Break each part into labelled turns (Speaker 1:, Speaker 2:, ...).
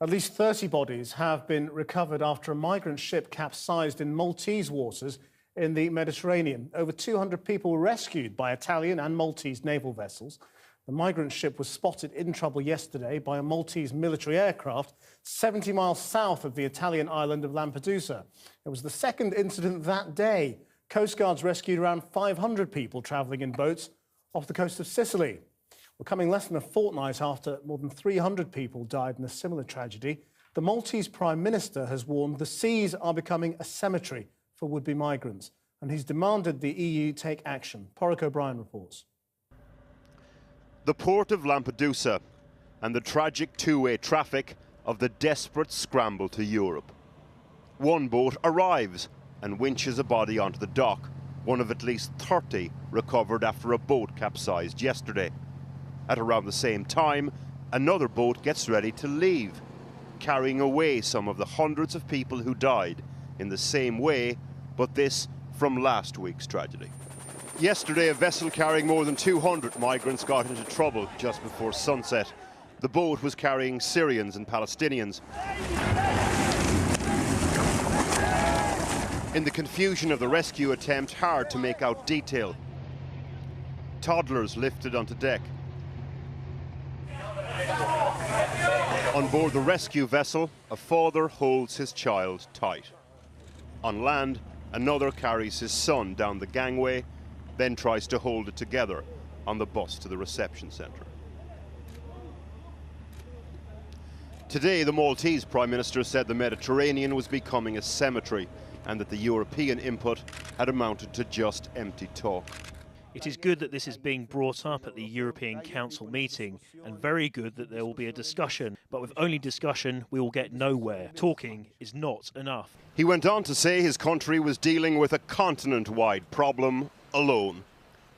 Speaker 1: At least 30 bodies have been recovered after a migrant ship capsized in Maltese waters in the Mediterranean. Over 200 people were rescued by Italian and Maltese naval vessels. The migrant ship was spotted in trouble yesterday by a Maltese military aircraft 70 miles south of the Italian island of Lampedusa. It was the second incident that day. Coast Guards rescued around 500 people travelling in boats off the coast of Sicily. We're coming less than a fortnight after more than 300 people died in a similar tragedy. The Maltese Prime Minister has warned the seas are becoming a cemetery for would-be migrants, and he's demanded the EU take action. Porrick O'Brien reports.
Speaker 2: The port of Lampedusa and the tragic two-way traffic of the desperate scramble to Europe. One boat arrives and winches a body onto the dock, one of at least 30 recovered after a boat capsized yesterday. At around the same time, another boat gets ready to leave, carrying away some of the hundreds of people who died in the same way, but this from last week's tragedy. Yesterday, a vessel carrying more than 200 migrants got into trouble just before sunset. The boat was carrying Syrians and Palestinians. In the confusion of the rescue attempt, hard to make out detail. Toddlers lifted onto deck. On board the rescue vessel, a father holds his child tight. On land, another carries his son down the gangway, then tries to hold it together on the bus to the reception centre. Today, the Maltese Prime Minister said the Mediterranean was becoming a cemetery and that the European input had amounted to just empty talk.
Speaker 3: It is good that this is being brought up at the European Council meeting, and very good that there will be a discussion. But with only discussion, we will get nowhere. Talking is not enough.
Speaker 2: He went on to say his country was dealing with a continent-wide problem alone.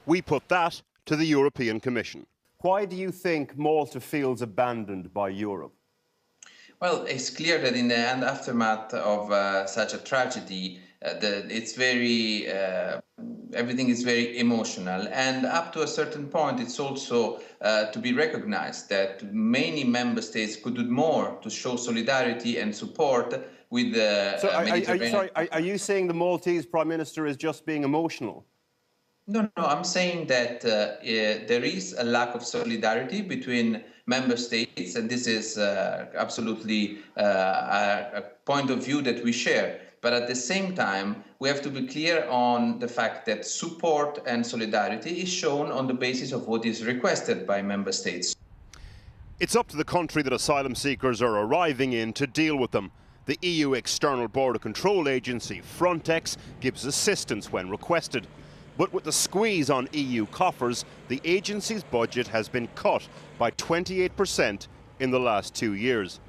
Speaker 2: We put that to the European Commission. Why do you think Malta feels abandoned by Europe?
Speaker 4: Well, it's clear that in the aftermath of such a tragedy, everything is very emotional, and up to a certain point it's also to be recognized that many member states could do more to show solidarity and support with the Mediterranean.
Speaker 2: Are you saying the Maltese Prime Minister is just being emotional?
Speaker 4: No, I'm saying that there is a lack of solidarity between member states, and this is absolutely a point of view that we share. But at the same time, we have to be clear on the fact that support and solidarity is shown on the basis of what is requested by member states.
Speaker 2: It's up to the country that asylum seekers are arriving in to deal with them. The EU External Border Control Agency, Frontex, gives assistance when requested. But with the squeeze on EU coffers, the agency's budget has been cut by 28% in the last 2 years.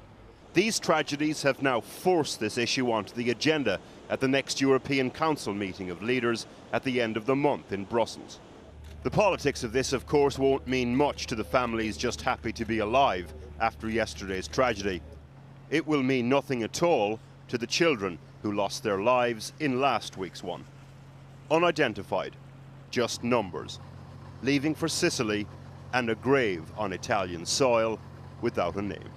Speaker 2: These tragedies have now forced this issue onto the agenda at the next European Council meeting of leaders at the end of the month in Brussels. The politics of this, of course, won't mean much to the families just happy to be alive after yesterday's tragedy. It will mean nothing at all to the children who lost their lives in last week's one. Unidentified, just numbers, leaving for Sicily and a grave on Italian soil without a name.